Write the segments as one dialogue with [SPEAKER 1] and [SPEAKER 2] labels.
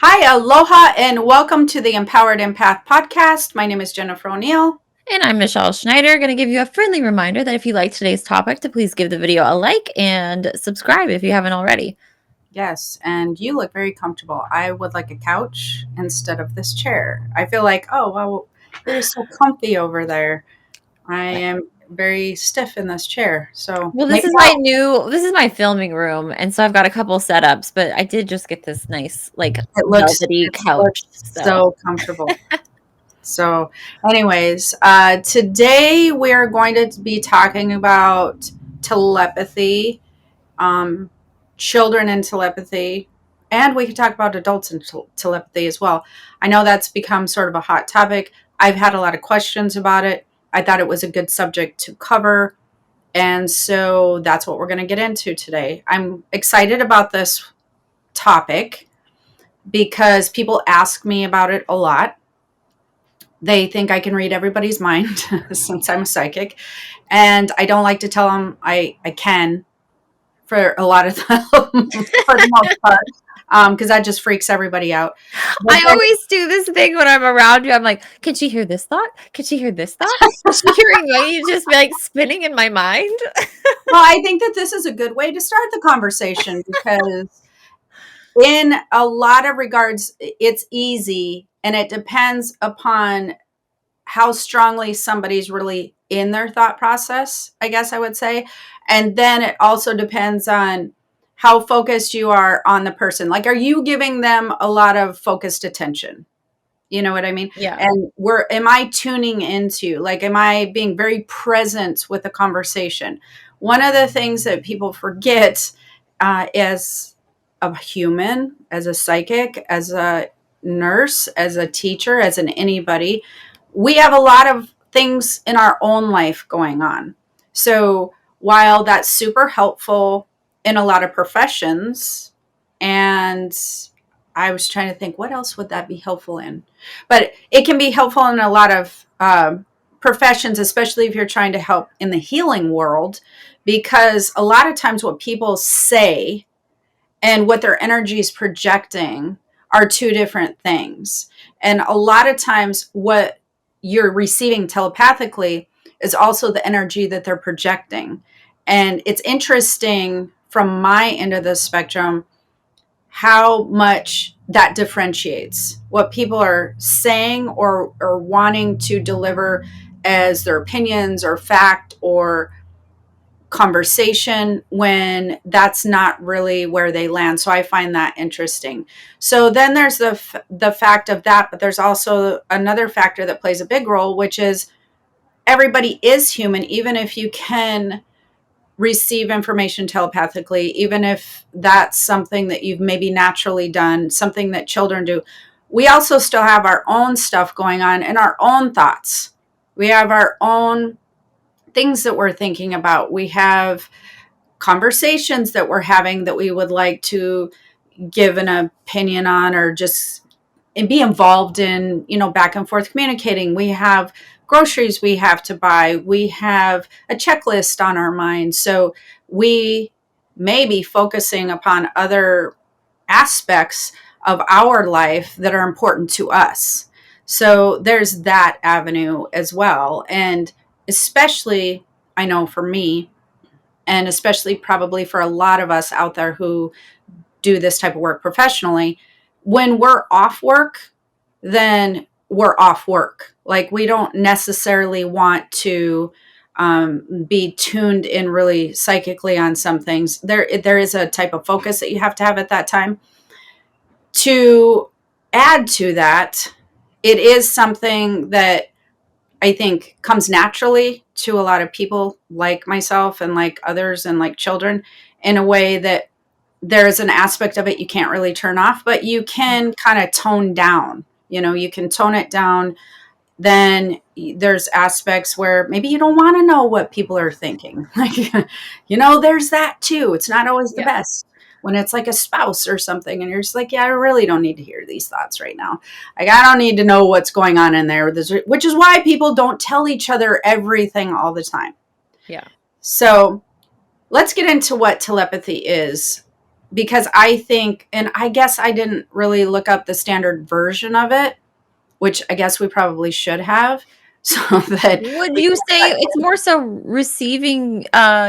[SPEAKER 1] Hi, aloha, and welcome to the Empowered Empath podcast. My name is Jennifer O'Neill.
[SPEAKER 2] And I'm Michelle Schneider, going to give you a friendly reminder that if you like today's topic, to please give the video a like and subscribe if you haven't already.
[SPEAKER 1] Yes, and you look very comfortable. I would like a couch instead of this chair. I feel like, oh, well, you're so comfy over there. I am very stiff in this chair. So
[SPEAKER 2] Well,
[SPEAKER 1] maybe
[SPEAKER 2] this is my filming room, and so I've got a couple setups, but I did just get this nice, like, velvety
[SPEAKER 1] it looks
[SPEAKER 2] couch. So,
[SPEAKER 1] so comfortable. So, anyways, today we're going to be talking about telepathy, um, children and telepathy, and we can talk about adults and telepathy as well. I know that's become sort of a hot topic. I've had a lot of questions about it. I thought it was a good subject to cover. And so that's what we're going to get into today. I'm excited about this topic because people ask me about it a lot. They think I can read everybody's mind since I'm a psychic. And I don't like to tell them I can for a lot of them, for the most part, because that just freaks everybody out. But
[SPEAKER 2] I
[SPEAKER 1] then,
[SPEAKER 2] always do this thing when I'm around you. I'm like, can she hear this thought? Can she hear this thought? Is she hearing me just like spinning in my mind?
[SPEAKER 1] well, I think that this is a good way to start the conversation because, in a lot of regards, it's easy and it depends upon how strongly somebody's really in their thought process, I guess I would say. And then it also depends on how focused you are on the person. Like, are you giving them a lot of focused attention? You know what I mean?
[SPEAKER 2] Yeah.
[SPEAKER 1] And am I tuning into, like, am I being very present with the conversation? One of the things that people forget as a human, as a psychic, as a nurse, as a teacher, as an anybody, we have a lot of things in our own life going on. So while that's super helpful in a lot of professions, and I was trying to think, what else would that be helpful in? But it can be helpful in a lot of professions, especially if you're trying to help in the healing world, because a lot of times what people say and what their energy is projecting are two different things. And a lot of times, what you're receiving telepathically is also the energy that they're projecting. And it's interesting from my end of the spectrum how much that differentiates what people are saying or wanting to deliver as their opinions or fact or conversation when that's not really where they land. So I find that interesting. So then there's the fact of that, but there's also another factor that plays a big role, which is everybody is human, even if you can receive information telepathically, even if that's something that you've maybe naturally done, something that children do. We also still have our own stuff going on and our own thoughts. We have our own things that we're thinking about. We have conversations that we're having that we would like to give an opinion on or just and be involved in, back and forth communicating. We have groceries we have to buy. We have a checklist on our mind. So we may be focusing upon other aspects of our life that are important to us. So there's that avenue as well. And especially, I know for me, and especially probably for a lot of us out there who do this type of work professionally, when we're off work, then we're off work. Like, we don't necessarily want to be tuned in really psychically on some things. There is a type of focus that you have to have at that time. To add to that, it is something that I think comes naturally to a lot of people like myself and like others and like children, in a way that there's an aspect of it you can't really turn off, but you can kind of tone down. You can tone it down. Then there's aspects where maybe you don't want to know what people are thinking. Like, there's that too. It's not always the
[SPEAKER 2] Yeah.
[SPEAKER 1] best when it's like a spouse or something. And you're just like, yeah, I really don't need to hear these thoughts right now. Like, I don't need to know what's going on in there, which is why people don't tell each other everything all the time.
[SPEAKER 2] Yeah.
[SPEAKER 1] So let's get into what telepathy is. because I think, and I guess I didn't really look up the standard version of it, which I guess we probably should have, so that
[SPEAKER 2] Would
[SPEAKER 1] we
[SPEAKER 2] you
[SPEAKER 1] can
[SPEAKER 2] say it's more so receiving,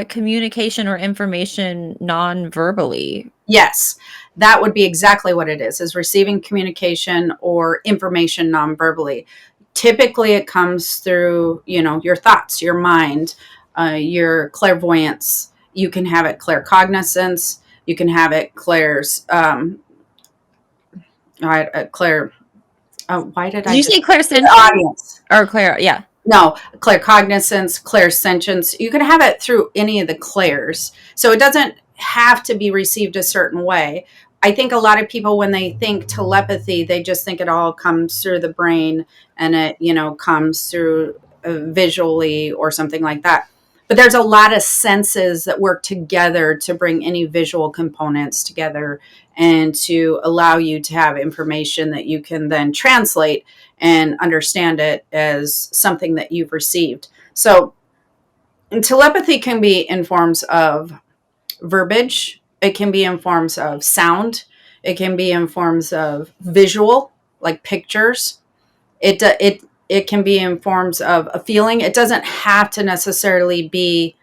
[SPEAKER 2] communication or information non-verbally?
[SPEAKER 1] yes, that would be exactly what it is receiving communication or information non-verbally. Typically it comes through, your thoughts, your mind, your clairvoyance. You can have it claircognizance. You can have it clair. Why did
[SPEAKER 2] Did
[SPEAKER 1] I
[SPEAKER 2] you
[SPEAKER 1] just
[SPEAKER 2] say clairsentient
[SPEAKER 1] audience?
[SPEAKER 2] or clair yeah.
[SPEAKER 1] No, claircognizance, clairsentience. You can have it through any of the clairs. So it doesn't have to be received a certain way. I think a lot of people, when they think telepathy, they just think it all comes through the brain and it, comes through visually or something like that. But there's a lot of senses that work together to bring any visual components together and to allow you to have information that you can then translate and understand it as something that you've received. So, telepathy can be in forms of verbiage, it can be in forms of sound, it can be in forms of visual, like pictures. It can be in forms of a feeling. It doesn't have to necessarily be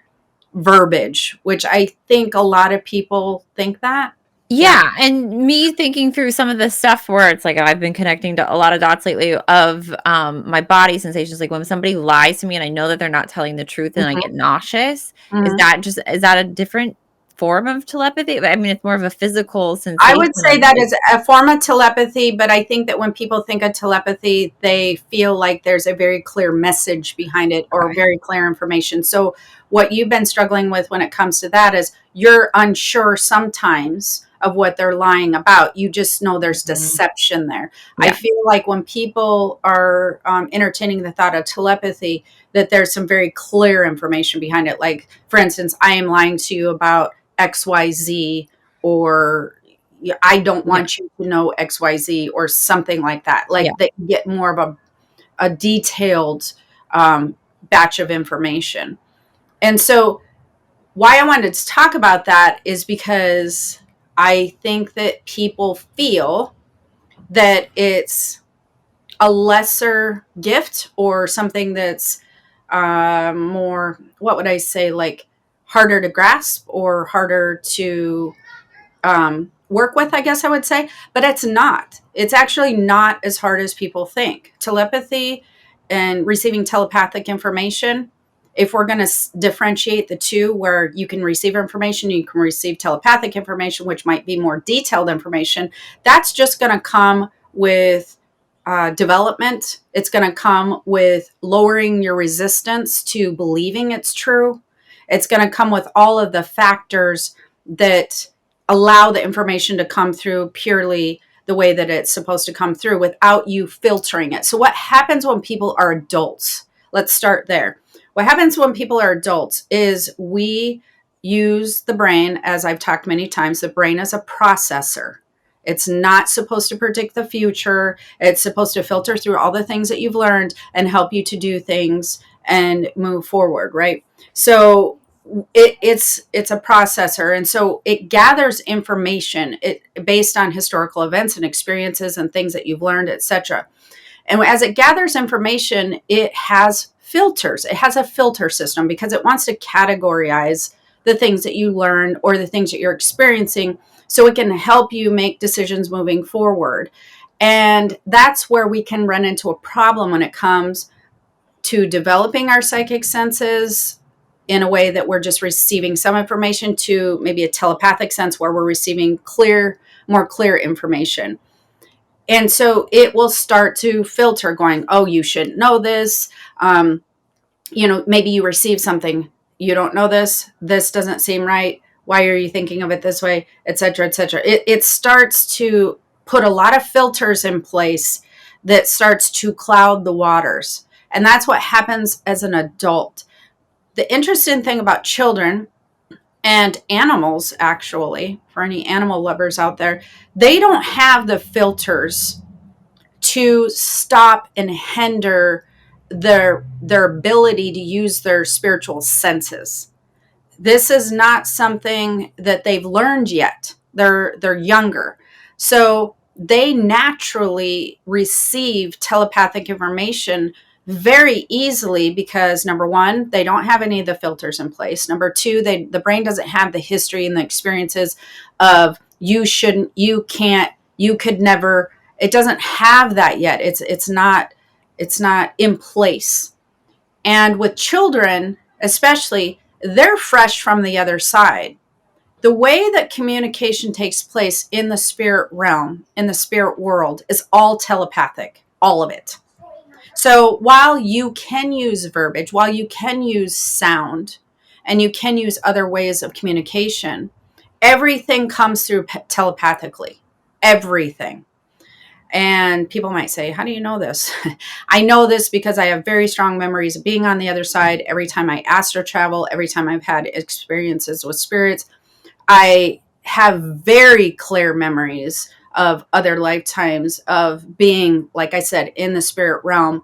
[SPEAKER 1] verbiage, which I think a lot of people think that. Yeah.
[SPEAKER 2] Yeah, and me thinking through some of the stuff where it's like I've been connecting to a lot of dots lately of, my body sensations, like when somebody lies to me and I know that they're not telling the truth and I
[SPEAKER 1] Mhm.
[SPEAKER 2] get nauseous,
[SPEAKER 1] Mhm.
[SPEAKER 2] is that a different form of telepathy? I mean, it's more of a physical
[SPEAKER 1] I
[SPEAKER 2] sensation
[SPEAKER 1] would say
[SPEAKER 2] of
[SPEAKER 1] that
[SPEAKER 2] like
[SPEAKER 1] is a form of telepathy, but I think that when people think of telepathy, they feel like there's a very clear message behind it or
[SPEAKER 2] okay.
[SPEAKER 1] very clear information. So, what you've been struggling with when it comes to that is you're unsure sometimes of what they're lying about. You just know there's
[SPEAKER 2] Mhm.
[SPEAKER 1] deception there. I
[SPEAKER 2] Yeah,
[SPEAKER 1] feel like when people are entertaining the thought of telepathy, that there's some very clear information behind it. Like, for instance, I am lying to you about XYZ, or I don't
[SPEAKER 2] yeah,
[SPEAKER 1] want you to know XYZ or something like that.
[SPEAKER 2] yeah.
[SPEAKER 1] Like they get more of a detailed um, batch of information. And so, why I wanted to talk about that is because I think that people feel that it's a lesser gift or something that's more, what would I say, like harder to grasp or harder to work with, I guess I would say, but it's not. It's actually not as hard as people think. Telepathy and receiving telepathic information, if we're going to differentiate the two, where you can receive information, you can receive telepathic information, which might be more detailed information, that's just going to come with development. It's going to come with lowering your resistance to believing it's true. It's going to come with all of the factors that allow the information to come through purely the way that it's supposed to come through without you filtering it. So, what happens when people are adults? Let's start there. What happens when people are adults is we use the brain, as I've talked many times, the brain as a processor. It's not supposed to predict the future. It's supposed to filter through all the things that you've learned and help you to do things and move forward, right? So, it's a processor, and so it gathers information based on historical events and experiences and things that you've learned, etc. And as it gathers information, it has filters. It has a filter system because it wants to categorize the things that you learn or the things that you're experiencing so it can help you make decisions moving forward. And that's where we can run into a problem when it comes to developing our psychic senses in a way that we're just receiving some information, to maybe a telepathic sense where we're receiving more clear information. And so it will start to filter, going, oh, you shouldn't know this. Maybe you receive something, you don't know this. This doesn't seem right. Why are you thinking of it this way, et cetera, et cetera. It starts to put a lot of filters in place that starts to cloud the waters. And that's what happens as an adult. The interesting thing about children and animals, actually, for any animal lovers out there, they don't have the filters to stop and hinder their ability to use their spiritual senses. This is not something that they've learned yet. They're younger. So they naturally receive telepathic information very easily because number one, they don't have any of the filters in place. Number two, the brain doesn't have the history and the experiences of you shouldn't, you can't, you could never. It doesn't have that yet. It's not in place. And with children, especially, they're fresh from the other side. The way that communication takes place in the spirit realm, in the spirit world, is all telepathic, all of it. So while you can use verbiage, while you can use sound, and you can use other ways of communication, everything comes through telepathically. Everything. And people might say, how do you know this? I know this because I have very strong memories of being on the other side. Every time I astral travel, every time I've had experiences with spirits, I have very clear memories of other lifetimes of being, like I said, in the spirit realm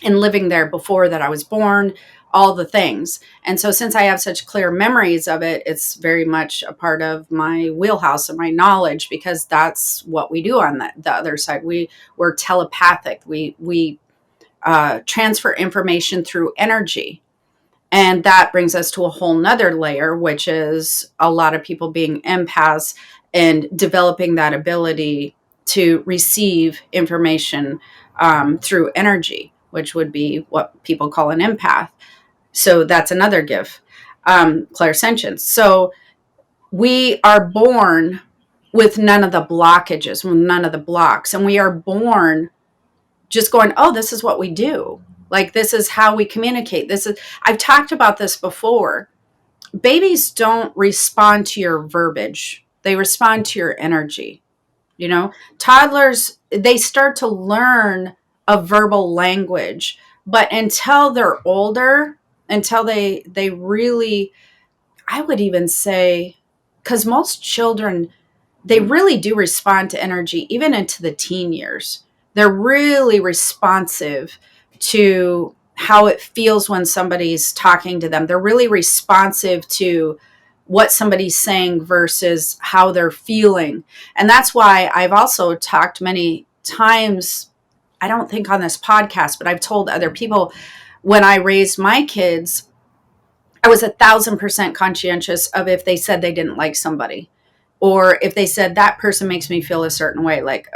[SPEAKER 1] and living there before that I was born, all the things. And so since I have such clear memories of it, it's very much a part of my wheelhouse and my knowledge because that's what we do on the other side. We're telepathic. We transfer information through energy. And that brings us to a whole nother layer, which is a lot of people being empaths and developing that ability to receive information through energy, which would be what people call an empath. So that's another gift, clairsentience. So we are born with none of the blockages, with none of the blocks, and we are born just going, oh, this is what we do. Like, this is how we communicate. I've talked about this before. Babies don't respond to your verbiage, they respond to your energy. Toddlers, they start to learn a verbal language, but until they're older, until they really, I would even say, because most children, they really do respond to energy even into the teen years. They're really responsive to how it feels when somebody's talking to them. They're really responsive to what somebody's saying versus how they're feeling. And that's why I've also talked many times, I don't think on this podcast, but I've told other people when I raised my kids, I was 1,000% conscientious of if they said they didn't like somebody, or if they said that person makes me feel a certain way, like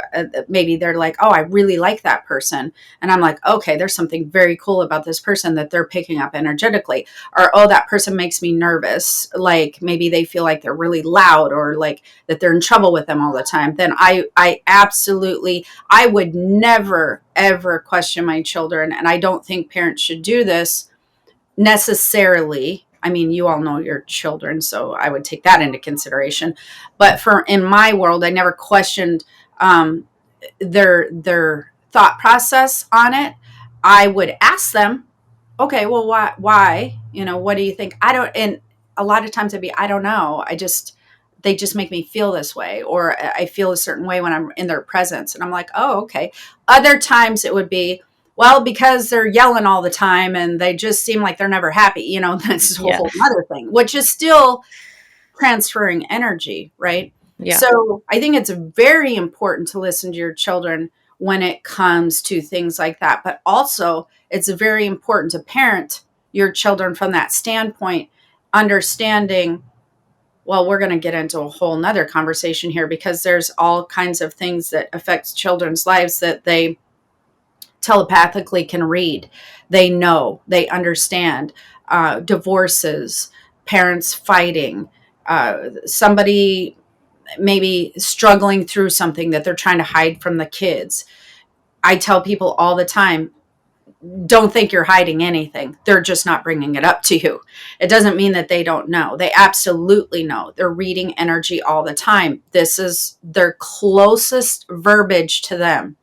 [SPEAKER 1] maybe they're like, oh, I really like that person. And I'm like, okay, there's something very cool about this person that they're picking up energetically. Or, oh, that person makes me nervous. Like maybe they feel like they're really loud or like that they're in trouble with them all the time. Then I absolutely, I would never, ever question my children. And I don't think parents should do this necessarily. I mean, you all know your children, so I would take that into consideration. But for in my world, I never questioned their thought process on it. I would ask them, okay, well, why? What do you think? I don't. And a lot of times it'd be, I don't know. They just make me feel this way, or I feel a certain way when I'm in their presence. And I'm like, oh, okay. Other times it would be, well, because they're yelling all the time and they just seem like they're never happy. That's a
[SPEAKER 2] Yeah.
[SPEAKER 1] whole other thing, which is still transferring energy, right?
[SPEAKER 2] Yeah.
[SPEAKER 1] So I think it's very important to listen to your children when it comes to things like that. But also, it's very important to parent your children from that standpoint, understanding, well, we're going to get into a whole nother conversation here because there's all kinds of things that affect children's lives that they telepathically can read. They know, they understand. Divorces, parents fighting, somebody maybe struggling through something that they're trying to hide from the kids. I tell people all the time, don't think you're hiding anything. They're just not bringing it up to you. It doesn't mean that they don't know. They absolutely know. They're reading energy all the time. This is their closest verbiage to them,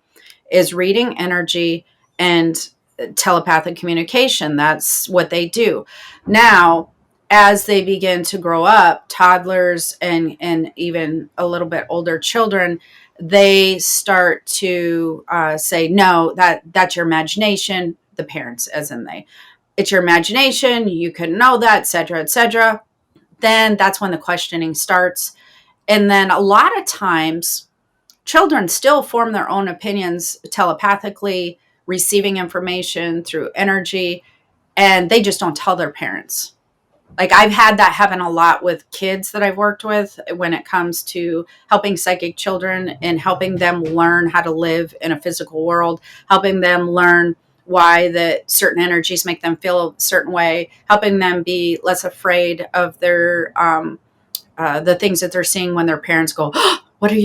[SPEAKER 1] is reading energy and telepathic communication. That's what they do. Now, as they begin to grow up, toddlers and even a little bit older children, they start to say, no, that's your imagination. The parents, as in they, it's your imagination. You couldn't know that, et cetera, et cetera. Then that's when the questioning starts. And then a lot of times, children still form their own opinions telepathically, receiving information through energy, and they just don't tell their parents. Like, I've had that happen a lot with kids that I've worked with when it comes to helping psychic children and helping them learn how to live in a physical world, helping them learn why that certain energies make them feel a certain way, helping them be less afraid of their the things that they're seeing when their parents go, oh, what do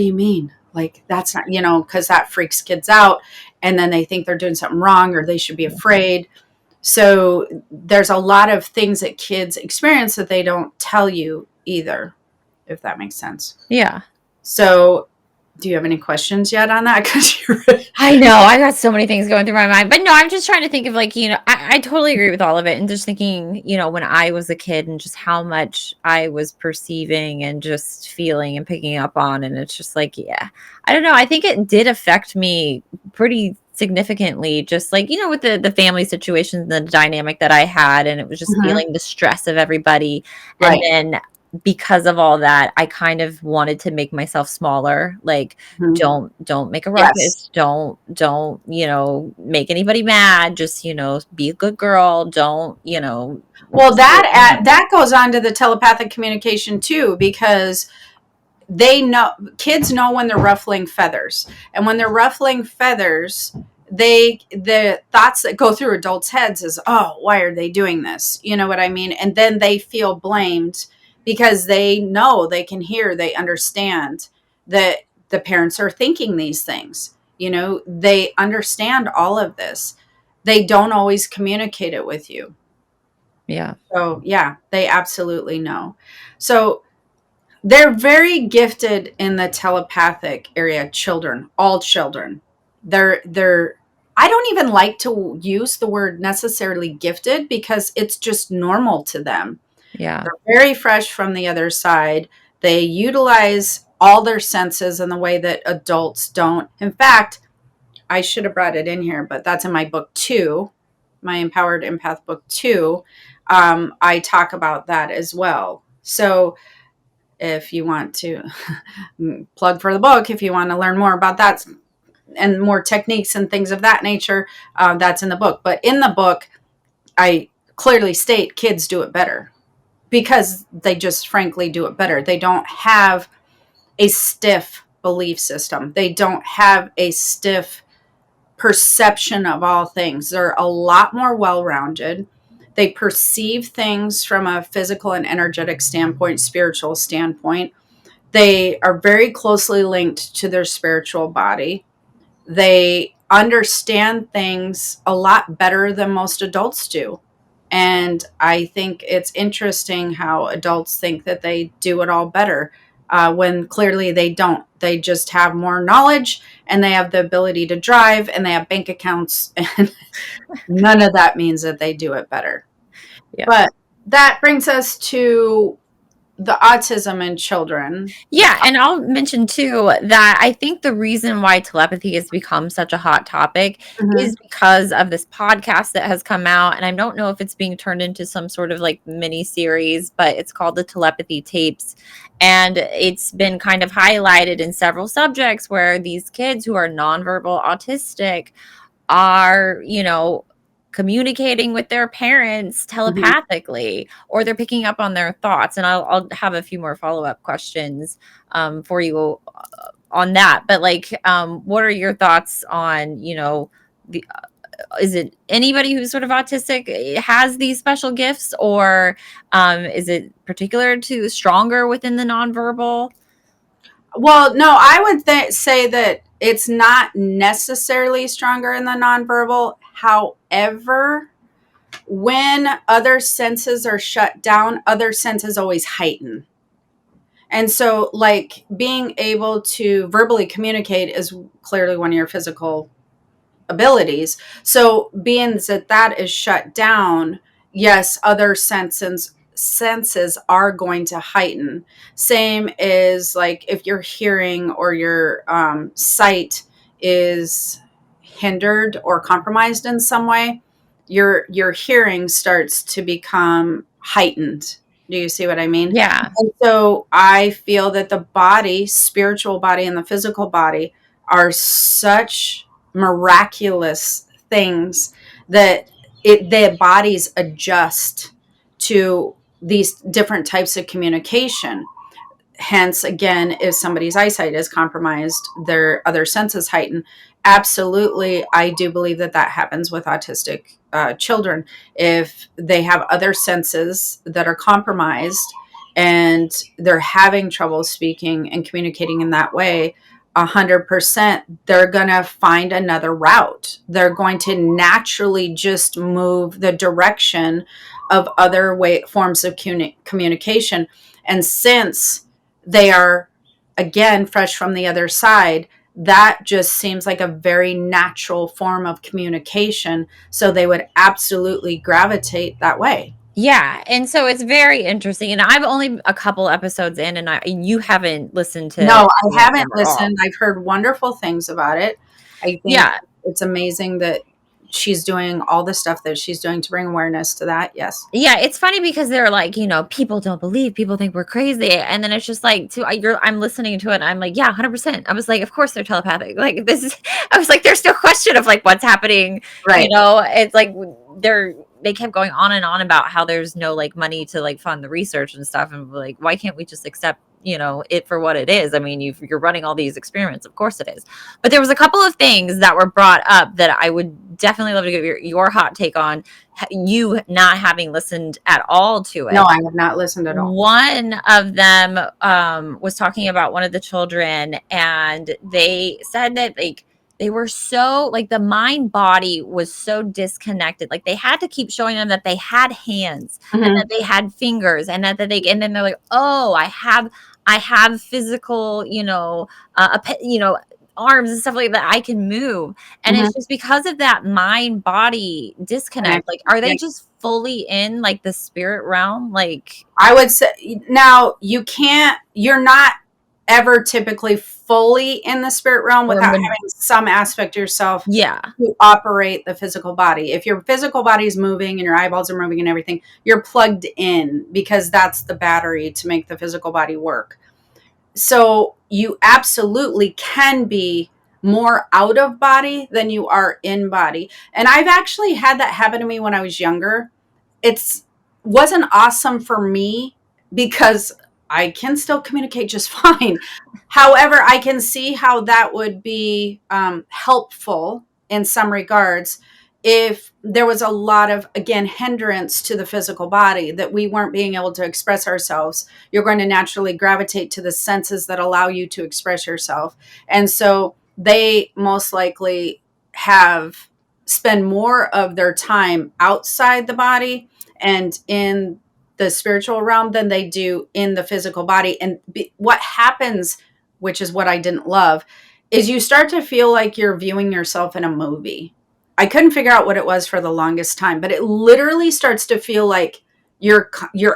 [SPEAKER 1] you mean? Like, that's not, because that freaks kids out. And then they think they're doing something wrong or they should be afraid. So there's a lot of things that kids experience that they don't tell you either, if that makes sense.
[SPEAKER 2] Yeah.
[SPEAKER 1] So do you have any questions yet on that? Because you're
[SPEAKER 2] I know, I got so many things going through my mind, but no, I'm just trying to think of like, I totally agree with all of it, and just thinking, when I was a kid and just how much I was perceiving and just feeling and picking up on, and it's just like, yeah, I don't know. I think it did affect me pretty significantly, just like, with the family situations, the dynamic that I had, and it was just
[SPEAKER 1] Mhm.
[SPEAKER 2] feeling the stress of everybody, and
[SPEAKER 1] Right.
[SPEAKER 2] then because of all that, I kind of wanted to make myself smaller, like,
[SPEAKER 1] Mhm.
[SPEAKER 2] don't make a
[SPEAKER 1] Yes.
[SPEAKER 2] ruckus, don't, make anybody mad, just, be a good girl, don't,
[SPEAKER 1] Well,
[SPEAKER 2] say
[SPEAKER 1] that goes on to the telepathic communication too, because they know, kids know when they're ruffling feathers, and when they're ruffling feathers, the thoughts that go through adults' heads is, oh, why are they doing this, you know what I mean? And then they feel blamed because they know, they can hear, they understand that the parents are thinking these things, they understand all of this. They don't always communicate it with you.
[SPEAKER 2] yeah,
[SPEAKER 1] So yeah, they absolutely know. So they're very gifted in the telepathic area, children, all children. They're I don't even like to use the word necessarily gifted because it's just normal to them.
[SPEAKER 2] yeah,
[SPEAKER 1] They're very fresh from the other side. They utilize all their senses in the way that adults don't. In fact, I should have brought it in here, but that's in my book too, my Empowered Empath book too. I talk about that as well. So if you want to plug for the book, if you want to learn more about that and more techniques and things of that nature, that's in the book. But in the book, I clearly state kids do it better because they just frankly do it better. They don't have a stiff belief system, they don't have a stiff perception of all things. They're a lot more well rounded. They perceive things from a physical and energetic standpoint, spiritual standpoint. They are very closely linked to their spiritual body. They understand things a lot better than most adults do. And I think it's interesting how adults think that they do it all better when clearly they don't. They just have more knowledge and they have the ability to drive and they have bank accounts. And none of that means that they do it better.
[SPEAKER 2] yeah.
[SPEAKER 1] But that brings us to the autism in children.
[SPEAKER 2] Yeah, and I'll mention too that I think the reason why telepathy has become such a hot topic
[SPEAKER 1] Mhm.
[SPEAKER 2] is because of this podcast that has come out, and I don't know if it's being turned into some sort of like mini series, but it's called the Telepathy Tapes, and it's been kind of highlighted in several subjects where these kids who are nonverbal autistic are, communicating with their parents
[SPEAKER 1] Mhm.
[SPEAKER 2] telepathically, or they're picking up on their thoughts. And I'll have a few more follow-up questions for you on that. But like, what are your thoughts on, the is it anybody who's sort of autistic has these special gifts, or is it particular to stronger within the nonverbal?
[SPEAKER 1] Well, no, I would say that it's not necessarily stronger in the nonverbal. However, when other senses are shut down, other senses always heighten. And so, like, being able to verbally communicate is clearly one of your physical abilities. So being that that is shut down, yes, other senses are going to heighten. Same is like if your hearing or your sight is hindered or compromised in some way, your hearing starts to become heightened. Do you see what I mean?
[SPEAKER 2] Yeah.
[SPEAKER 1] And so I feel that the body, spiritual body and the physical body, are such miraculous things that their bodies adjust to these different types of communication. Hence, again, if somebody's eyesight is compromised, their other senses heighten. Absolutely, I do believe that that happens with autistic children. If they have other senses that are compromised and they're having trouble speaking and communicating in that way, 100%, they're going to find another route. They're going to naturally just move the direction of other forms of communication. And since they are, again, fresh from the other side, that just seems like a very natural form of communication, so they would absolutely gravitate that way.
[SPEAKER 2] Yeah, and so it's very interesting, and I'm only a couple episodes in, and you haven't listened to
[SPEAKER 1] No, I
[SPEAKER 2] any of
[SPEAKER 1] haven't
[SPEAKER 2] them at all.
[SPEAKER 1] listened. I've heard wonderful things about it. I think
[SPEAKER 2] Yeah.
[SPEAKER 1] it's amazing that she's doing all the stuff that she's doing to bring awareness to that. Yes.
[SPEAKER 2] Yeah, it's funny because they're like, people don't believe, people think we're crazy, and then it's just like, I'm listening to it, and I'm like, yeah, 100%. I was like, of course they're telepathic. Like this is, I was like, there's no question of like what's happening.
[SPEAKER 1] Right.
[SPEAKER 2] It's like they kept going on and on about how there's no like money to like fund the research and stuff, and we're like, why can't we just accept it for what it is? I mean, you're running all these experiments, of course it is. But there was a couple of things that were brought up that I would definitely love to get your hot take on, you not having listened at all to
[SPEAKER 1] No,
[SPEAKER 2] it.
[SPEAKER 1] I have not listened at all.
[SPEAKER 2] One of them was talking about one of the children, and they said that like they were so like the mind body was so disconnected. Like they had to keep showing them that they had hands and that
[SPEAKER 1] Mhm.
[SPEAKER 2] they had fingers and that they and then they're like, oh, I have physical, arms and stuff like that I can move. And
[SPEAKER 1] Mhm.
[SPEAKER 2] it's just because of that mind body disconnect. Like,
[SPEAKER 1] Connection.
[SPEAKER 2] are
[SPEAKER 1] Yeah.
[SPEAKER 2] they just fully in like the spirit realm? Like,
[SPEAKER 1] I would say now you can't, you're not ever typically fully in the spirit realm
[SPEAKER 2] or
[SPEAKER 1] without having some aspect of yourself
[SPEAKER 2] yeah.
[SPEAKER 1] to operate the physical body. If your physical body is moving and your eyeballs are moving and everything, you're plugged in because that's the battery to make the physical body work. So you absolutely can be more out of body than you are in body. And I've actually had that happen to me when I was younger. It's wasn't awesome for me because I can still communicate just fine. However, I can see how that would be helpful in some regards if there was a lot of, again, hindrance to the physical body that we weren't being able to express ourselves. You're going to naturally gravitate to the senses that allow you to express yourself. And so they most likely have spend more of their time outside the body and in the spiritual realm than they do in the physical body. And what happens, which is what I didn't love, is you start to feel like you're viewing yourself in a movie. I couldn't figure out what it was for the longest time, but it literally starts to feel like you're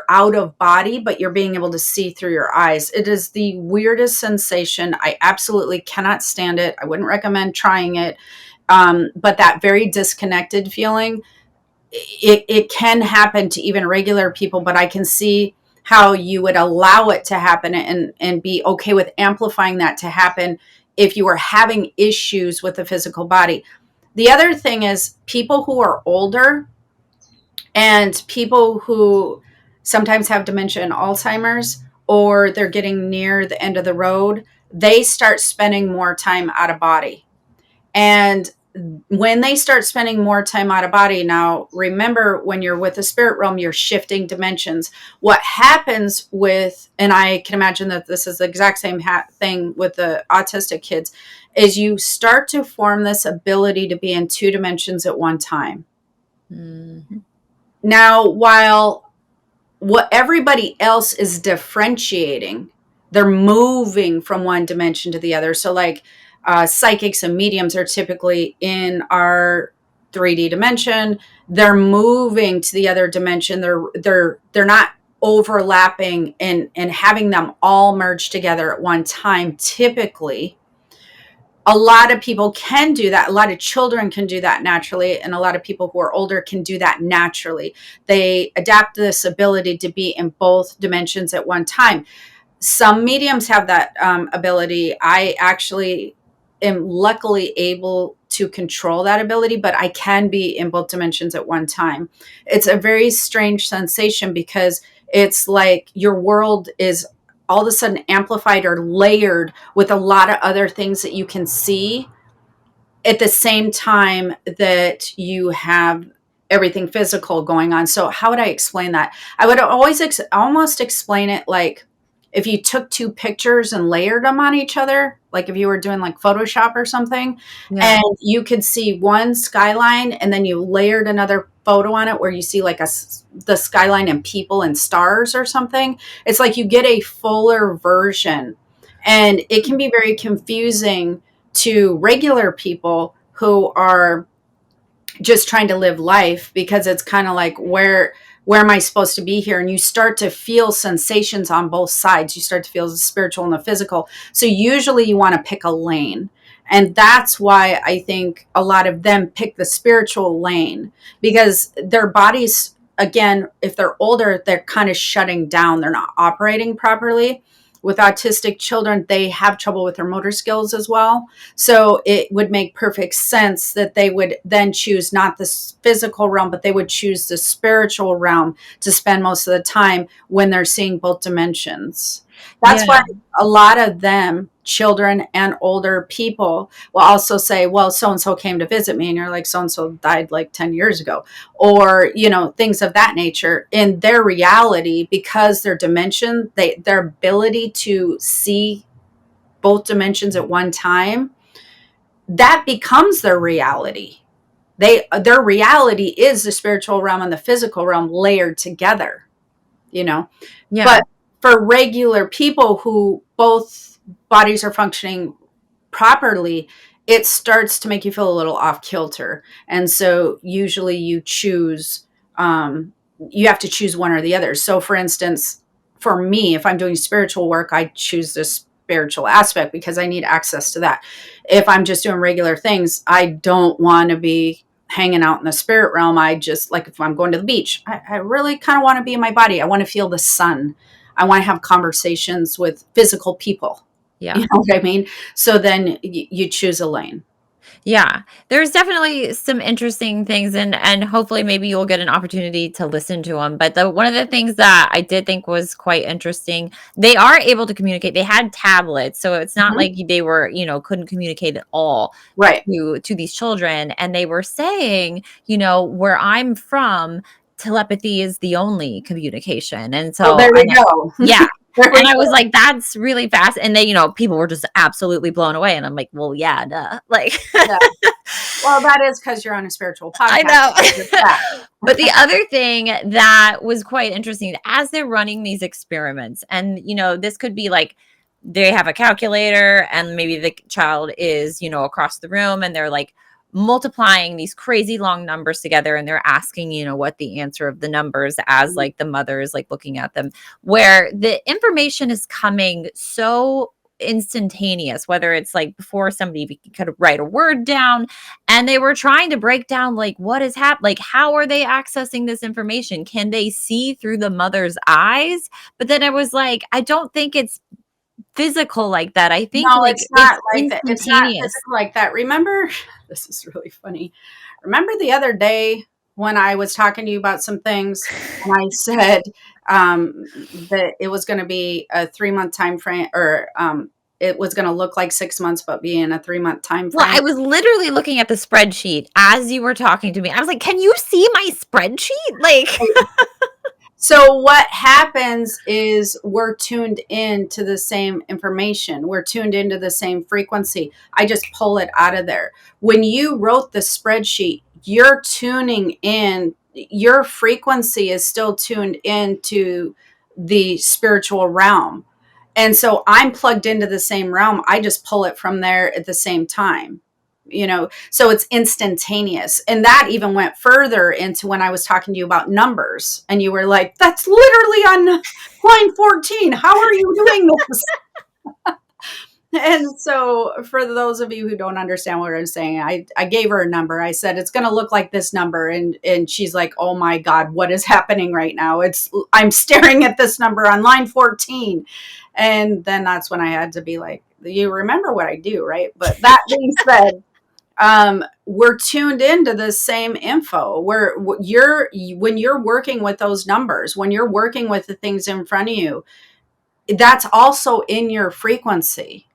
[SPEAKER 1] out of body, but you're being able to see through your eyes. It is the weirdest sensation. I absolutely cannot stand it. I wouldn't recommend trying it. But that very disconnected feeling, it can happen to even regular people, but I can see how you would allow it to happen and be okay with amplifying that to happen if you were having issues with the physical body. The other thing is people who are older and people who sometimes have dementia and Alzheimer's, or they're getting near the end of the road, they start spending more time out of body. And when they start spending more time out of body, now remember when you're with the spirit realm, you're shifting dimensions. What happens with, and I can imagine that this is the exact same thing with the autistic kids, is you start to form this ability to be in two dimensions at one time.
[SPEAKER 2] Mhm.
[SPEAKER 1] Now, while what everybody else is differentiating, they're moving from one dimension to the other. So like psychics and mediums are typically in our 3D dimension. They're moving to the other dimension. They're not overlapping and having them all merge together at one time typically. a lot of people can do that. A lot of children can do that naturally, and a lot of people who are older can do that naturally. They adapt this ability to be in both dimensions at one time. Some mediums have that ability. I actually am luckily able to control that ability, but I can be in both dimensions at one time. It's a very strange sensation because it's like your world is all of a sudden amplified or layered with a lot of other things that you can see at the same time that you have everything physical going on. So how would I explain that? I would always almost explain it like if you took two pictures and layered them on each other, like if you were doing like Photoshop or something,
[SPEAKER 2] Yeah.
[SPEAKER 1] and you could see one skyline and then you layered another photo on it where you see like the skyline and people and stars or something. It's like you get a fuller version, and it can be very confusing to regular people who are just trying to live life, because it's kind of like where am I supposed to be here? And you start to feel sensations on both sides. You start to feel the spiritual and the physical. So usually you want to pick a lane. And that's why I think a lot of them pick the spiritual lane, because their bodies, again, if they're older, they're kind of shutting down. They're not operating properly. With autistic children, they have trouble with their motor skills as well. So it would make perfect sense that they would then choose not the physical realm, but they would choose the spiritual realm to spend most of the time when they're seeing both dimensions. That's why
[SPEAKER 2] Yeah.
[SPEAKER 1] a lot of them, children and older people, will also say, well, so and so came to visit me. And you're like, so and so died like 10 years ago. Or, things of that nature. In their reality, because their dimension, their ability to see both dimensions at one time, that becomes their reality. Their reality is the spiritual realm and the physical realm layered together, you know.
[SPEAKER 2] Yeah.
[SPEAKER 1] But for regular people who both bodies are functioning properly, it starts to make you feel a little off kilter. And so usually um, you have to choose one or the other. So for instance, for me, if I'm doing spiritual work, I choose the spiritual aspect because I need access to that. If I'm just doing regular things, I don't want to be hanging out in the spirit realm. I just, like, if I'm going to the beach, I really kind of want to be in my body. I want to feel the sun. I want to have conversations with physical people. You
[SPEAKER 2] Yeah.
[SPEAKER 1] know what I mean? So then you choose a lane.
[SPEAKER 2] Yeah, there's definitely some interesting things, and hopefully maybe you'll get an opportunity to listen to them. But the one of the things that I did think was quite interesting, they are able to communicate. They had tablets, so it's not
[SPEAKER 1] Mhm.
[SPEAKER 2] like they were, couldn't communicate at all
[SPEAKER 1] Right.
[SPEAKER 2] to these children. And they were saying, where I'm from, telepathy is the only communication. And
[SPEAKER 1] Well,
[SPEAKER 2] so
[SPEAKER 1] there we
[SPEAKER 2] and
[SPEAKER 1] go.
[SPEAKER 2] yeah,
[SPEAKER 1] There
[SPEAKER 2] and
[SPEAKER 1] we
[SPEAKER 2] I was
[SPEAKER 1] go.
[SPEAKER 2] like, "That's really fast." And they, people were just absolutely blown away, and I'm like, "Well, yeah, duh." Like,
[SPEAKER 1] Yeah. Well, that is because you're on a spiritual
[SPEAKER 2] I
[SPEAKER 1] podcast. It's
[SPEAKER 2] know.
[SPEAKER 1] that.
[SPEAKER 2] But the other thing that was quite interesting, as they're running these experiments, and, this could be like they have a calculator and maybe the child is, across the room, and they're like multiplying these crazy long numbers together, and they're asking, what the answer of the numbers, as like the mother is like looking at them, where the information is coming so instantaneous, whether it's like before somebody could write a word down, and they were trying to break down like what is happening, like how are they accessing this information, can they see through the mother's eyes? But then I was like, I don't think it's physical like that. I think
[SPEAKER 1] No,
[SPEAKER 2] like
[SPEAKER 1] it's not
[SPEAKER 2] it's
[SPEAKER 1] like that. It's not
[SPEAKER 2] instantaneous.
[SPEAKER 1] physical like that. Remember, this is really funny. Remember the other day when I was talking to you about some things, and I said that it was going to be a 3 month time frame, or it was going to look like 6 months, but be in a 3 month time
[SPEAKER 2] Well,
[SPEAKER 1] frame.
[SPEAKER 2] I was literally looking at the spreadsheet as you were talking to me. I was like, can you see my spreadsheet? Like,
[SPEAKER 1] So what happens is we're tuned in to the same information. We're tuned into the same frequency. I just pull it out of there. When you wrote the spreadsheet, you're tuning in, your frequency is still tuned into the spiritual realm. And so I'm plugged into the same realm. I just pull it from there at the same time. So it's instantaneous. And that even went further into when I was talking to you about numbers, and you were like, that's literally on line 14. How are you doing this? And so, for those of you who don't understand what I'm saying, I gave her a number. I said it's going to look like this number, and she's like, "Oh my God, what is happening right now? It's I'm staring at this number on line 14." And then that's when I had to be like, "You remember what I do, right?" But that being said, we're tuned into the same info. Where you're when you're working with those numbers, when you're working with the things in front of you, that's also in your frequency.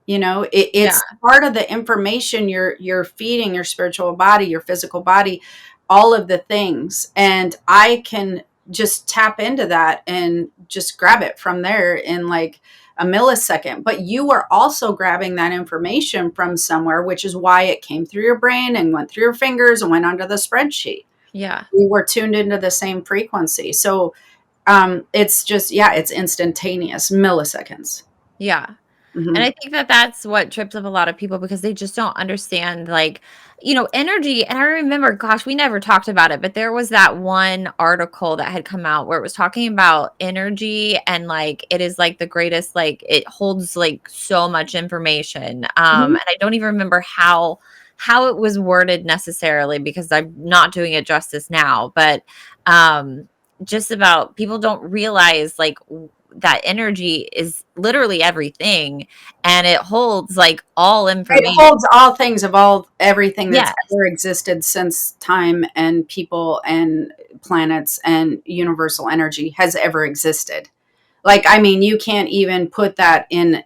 [SPEAKER 2] Yeah.
[SPEAKER 1] It's part of the information you're feeding your spiritual body, your physical body, all of the things. And I can just tap into that and just grab it from there in like a millisecond. But you are also grabbing that information from somewhere, which is why it came through your brain and went through your fingers and went onto the spreadsheet.
[SPEAKER 2] Yeah.
[SPEAKER 1] We were tuned into the same frequency. So it's just, yeah, it's instantaneous, milliseconds.
[SPEAKER 2] Yeah. And
[SPEAKER 1] Hmm.
[SPEAKER 2] I think that that's what trips up a lot of people because they just don't understand, like, energy. And I remember, gosh, we never talked about it, but there was that one article that had come out where it was talking about energy and like it is like the greatest, like it holds like so much information.
[SPEAKER 1] Hmm.
[SPEAKER 2] And I don't even remember how it was worded necessarily because I'm not doing it justice now, but um just about people don't realize like that energy is literally everything and it holds like all
[SPEAKER 1] It
[SPEAKER 2] information.
[SPEAKER 1] holds all things of all everything that's
[SPEAKER 2] Yes.
[SPEAKER 1] ever existed since time and people and planets and universal energy has ever existed. Like, I mean, you can't even put that in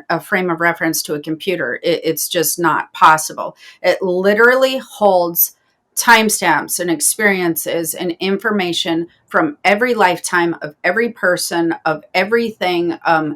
[SPEAKER 1] a frame of reference to a computer. It's just not possible. It literally holds timestamps and experiences and information from every lifetime of every person, of everything, of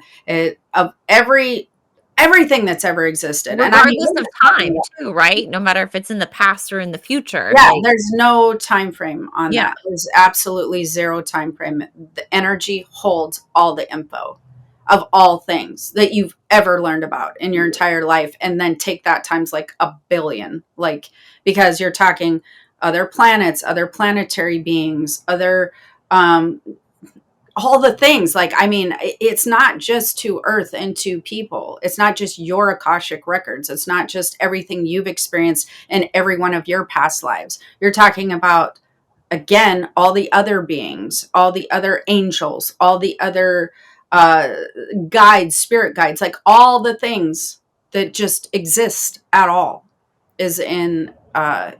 [SPEAKER 1] everything that's ever existed. And I mean,
[SPEAKER 2] Regardless
[SPEAKER 1] we're
[SPEAKER 2] of
[SPEAKER 1] just talking
[SPEAKER 2] time
[SPEAKER 1] about,
[SPEAKER 2] too, right? No matter if it's in the past or in the future,
[SPEAKER 1] yeah,
[SPEAKER 2] like
[SPEAKER 1] there's no time frame on
[SPEAKER 2] yeah.
[SPEAKER 1] that. There's absolutely zero time frame. The energy holds all the info of all things that you've ever learned about in your entire life, and then take that times like a billion, like, because you're talking other planets, other planetary beings, other um all the things. Like, I mean, it's not just to earth and to people. It's not just your akashic records. It's not just everything you've experienced in every one of your past lives. You're talking about, again, all the other beings, all the other angels, all the other uh guides, spirit guides, like all the things that just exist at all is in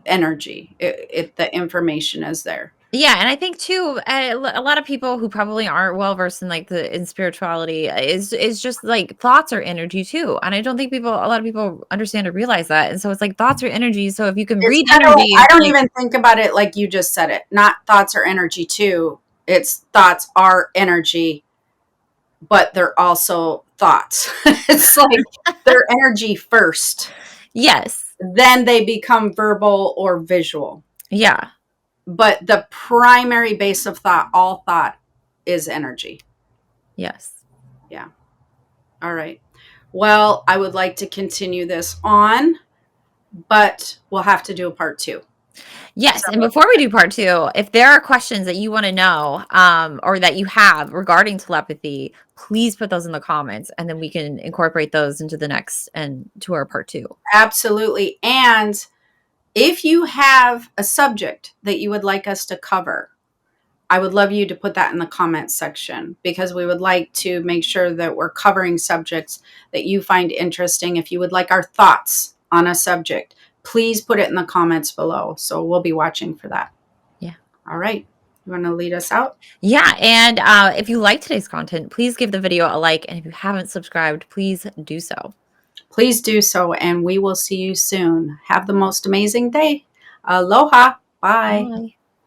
[SPEAKER 1] energy. The information is there.
[SPEAKER 2] Yeah, and I think too, a lot of people who probably aren't well versed in like the in spirituality is just like thoughts are energy too, and I don't think a lot of people understand or realize that, and so it's like thoughts are energy. So if you can
[SPEAKER 1] It's
[SPEAKER 2] read
[SPEAKER 1] kind of like,
[SPEAKER 2] energy,
[SPEAKER 1] I
[SPEAKER 2] it's
[SPEAKER 1] don't
[SPEAKER 2] like
[SPEAKER 1] even think about it like you just said it. Not thoughts are energy too. It's thoughts are energy, but they're also thoughts. It's like they're energy first,
[SPEAKER 2] yes,
[SPEAKER 1] then they become verbal or visual.
[SPEAKER 2] yeah,
[SPEAKER 1] But the primary base of thought, all thought, is energy.
[SPEAKER 2] yes.
[SPEAKER 1] Yeah. All right. Well, I would like to continue this on, but we'll have to do a part two.
[SPEAKER 2] Yes,
[SPEAKER 1] So
[SPEAKER 2] and before we do part 2, if there are questions that you wanna know, or that you have regarding telepathy, please put those in the comments, and then we can incorporate those into the next and to our part 2.
[SPEAKER 1] absolutely. And if you have a subject that you would like us to cover, I would love you to put that in the comments section, because we would like to make sure that we're covering subjects that you find interesting. If you would like our thoughts on a subject, please put it in the comments below. So we'll be watching for that.
[SPEAKER 2] Yeah.
[SPEAKER 1] All right. You want to lead us out?
[SPEAKER 2] Yeah, and, if you like today's content, please give the video a like, and if you haven't subscribed, please do so.
[SPEAKER 1] Please do so, and we will see you soon. Have the most amazing day. Aloha. Bye.
[SPEAKER 2] Bye.